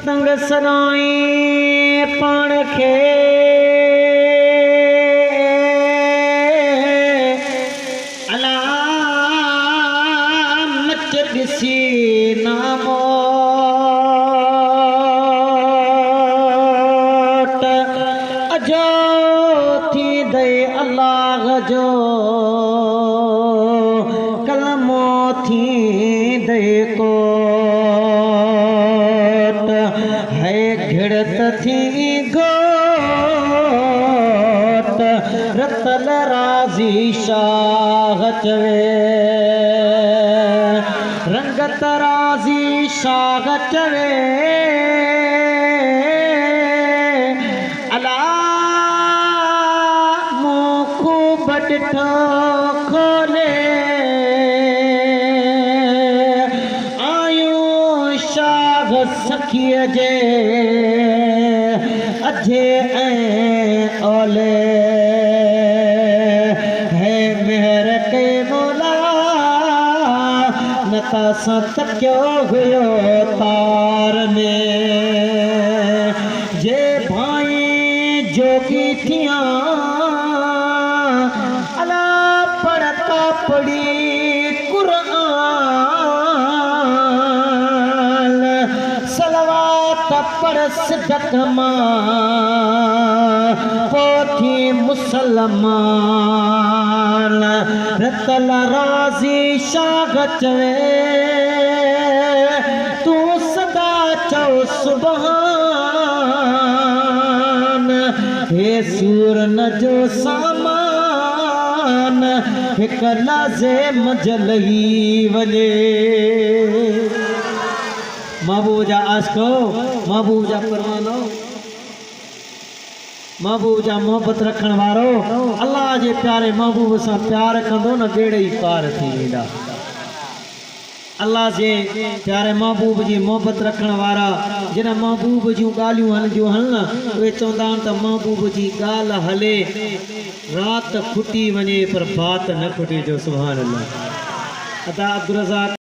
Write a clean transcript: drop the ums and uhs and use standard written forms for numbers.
पतंग सनाई पाण खे अला मच ॾिसी नामो अजो थी दे अल्लाह जो कलमो थी दे को है घिड़त थी गोट रतल राज़ी शाह चवे रंगत राज़ी शाह चवे अला मुखू बटठो खोले सखीअ जे अझे ऐं ओले है मेहर के मौला न त सां तकियो हुयो तार में जे भाई जोगी थिया अला पढ़ता पढ़ी कुरान पर सिदक पोथी मुसलमान रतल राज़ी शाह चवे तू सदा चओ सुभान हे सूर न जो सामान हिक लाज़े मजलही वञे महबूब जा आशिको महबूब जा परवानो महबूब जा मोहब्बत रखण वारो अल्लाह जे प्यारे महबूब सां प्यार कंदो न बेड़े ही पार थी वेंदा अल्लाह जे प्यारे महबूब जी मोहब्बत रखण वारा जिन महबूब जूं ॻाल्हियूं हलंदियूं हलनि उहे चवंदा आहिनि त महबूब जी ॻाल्हि हले राति खुटी वञे पर बात न खुटे जो सुभान अल्लाह अता अब्दुल रज़ाक